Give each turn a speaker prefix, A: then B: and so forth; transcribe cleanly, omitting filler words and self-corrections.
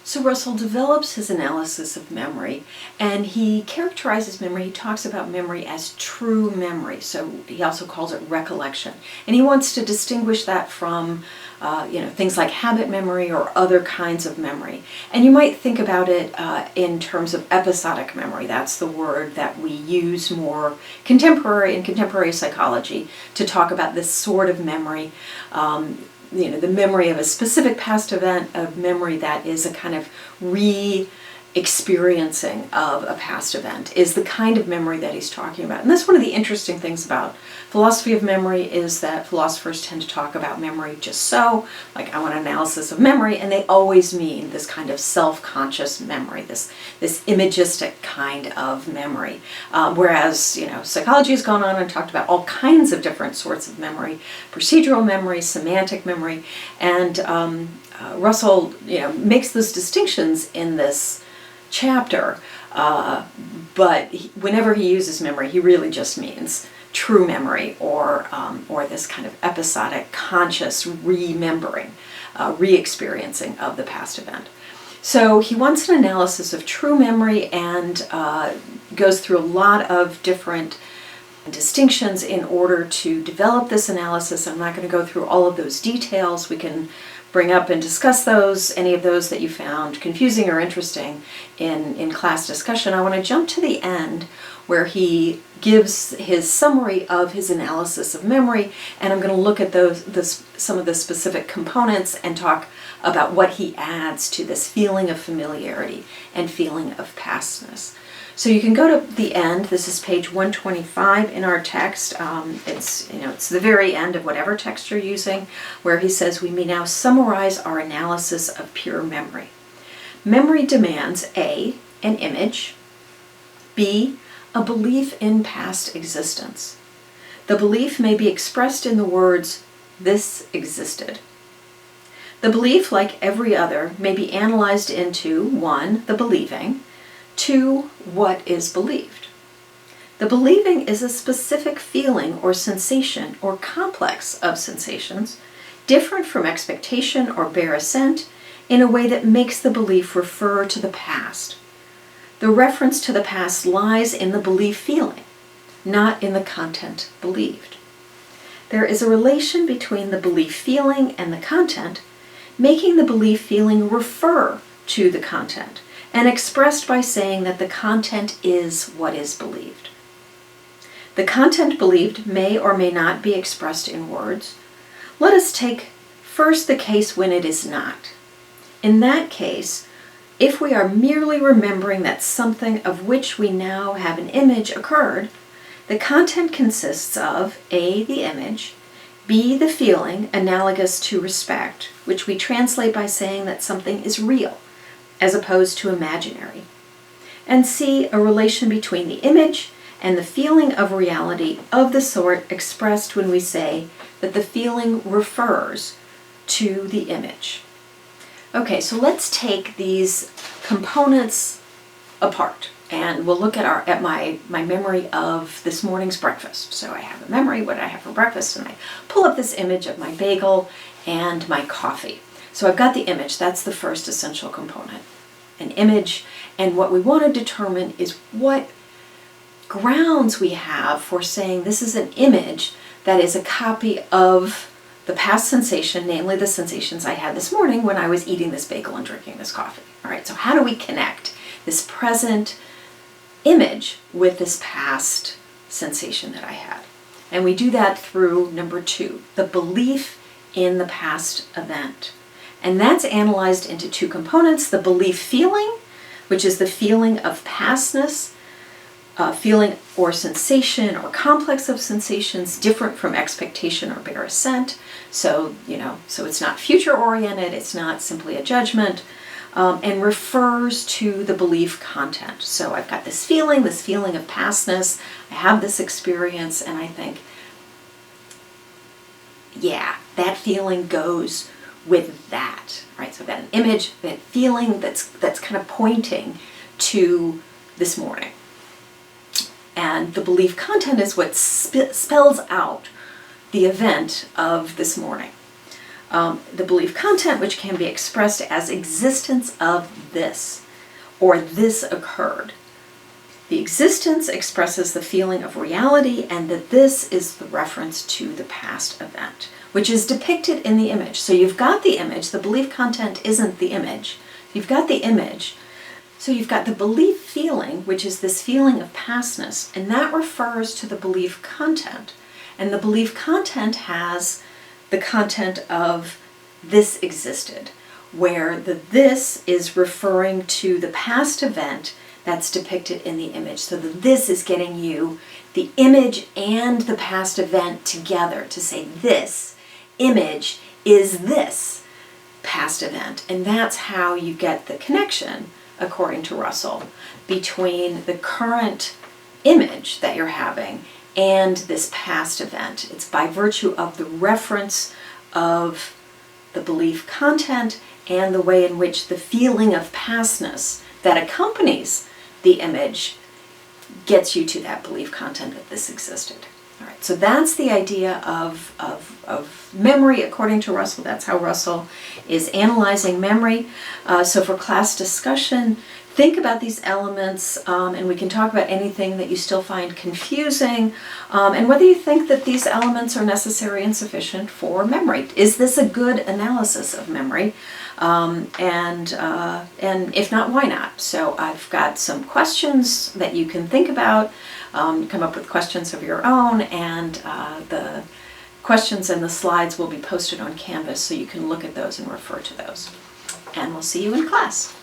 A: So Russell develops his analysis of memory, and he characterizes memory, he talks about memory as true memory, so he also calls it recollection. And he wants to distinguish that from things like habit memory or other kinds of memory. And you might think about it in terms of episodic memory. That's the word that we use more in contemporary psychology to talk about this sort of memory. The memory of a specific past event, a memory that is a kind of re-experiencing of a past event, is the kind of memory that he's talking about. And that's one of the interesting things about philosophy of memory, is that philosophers tend to talk about memory just so, like, I want an analysis of memory, and they always mean this kind of self-conscious memory, this imagistic kind of memory. Whereas, psychology has gone on and talked about all kinds of different sorts of memory, procedural memory, semantic memory, and Russell, makes those distinctions in this chapter, but whenever he uses memory, he really just means true memory, or this kind of episodic, conscious remembering, re-experiencing of the past event. So he wants an analysis of true memory, and goes through a lot of different distinctions in order to develop this analysis. I'm not going to go through all of those details. We can bring up and discuss those, any of those that you found confusing or interesting in class discussion. I want to jump to the end where he gives his summary of his analysis of memory, and I'm going to look at some of the specific components and talk about what he adds to this feeling of familiarity and feeling of pastness. So you can go to the end. This is page 125 in our text. It's the very end of whatever text you're using, where he says, we may now summarize our analysis of pure memory. Memory demands A, an image, B, a belief in past existence. The belief may be expressed in the words, this existed. The belief, like every other, may be analyzed into 1, the believing, 2, what is believed. The believing is a specific feeling or sensation or complex of sensations, different from expectation or bare assent, in a way that makes the belief refer to the past. The reference to the past lies in the belief feeling, not in the content believed. There is a relation between the belief feeling and the content, making the belief feeling refer to the content, and expressed by saying that the content is what is believed. The content believed may or may not be expressed in words. Let us take first the case when it is not. In that case, if we are merely remembering that something of which we now have an image occurred, the content consists of A, the image, B, the feeling analogous to respect, which we translate by saying that something is real, as opposed to imaginary, and C, a relation between the image and the feeling of reality of the sort expressed when we say that the feeling refers to the image. Okay, so let's take these components apart, and we'll look at my memory of this morning's breakfast. So I have a memory, what did I have for breakfast, and I pull up this image of my bagel and my coffee. So I've got the image, that's the first essential component, an image, and what we want to determine is what grounds we have for saying this is an image that is a copy of the past sensation, namely the sensations I had this morning when I was eating this bagel and drinking this coffee. All right, so how do we connect this present image with this past sensation that I had? And we do that through number 2, the belief in the past event. And that's analyzed into 2 components, the belief feeling, which is the feeling of pastness, feeling or sensation or complex of sensations different from expectation or bare assent. So it's not future oriented, it's not simply a judgment, and refers to the belief content. So I've got this feeling of pastness, I have this experience, and I think, yeah, that feeling goes with that, right? So I've got an image, that feeling that's kind of pointing to this morning. And the belief content is what spells out the event of this morning. the belief content, which can be expressed as existence of this, or this occurred. The existence expresses the feeling of reality, and that this is the reference to the past event, which is depicted in the image. So you've got the image, the belief content isn't the image. You've got the image. So you've got the belief feeling, which is this feeling of pastness, and that refers to the belief content. And the belief content has the content of this existed, where the this is referring to the past event that's depicted in the image. So the this is getting you the image and the past event together to say this image is this past event. And that's how you get the connection, according to Russell, between the current image that you're having and this past event. It's by virtue of the reference of the belief content and the way in which the feeling of pastness that accompanies the image gets you to that belief content that this existed. All right, so that's the idea of memory according to Russell. That's how Russell is analyzing memory. So for class discussion, think about these elements, and we can talk about anything that you still find confusing, and whether you think that these elements are necessary and sufficient for memory. Is this a good analysis of memory? And if not, why not? So I've got some questions that you can think about, come up with questions of your own, and the questions and the slides will be posted on Canvas so you can look at those and refer to those. And we'll see you in class.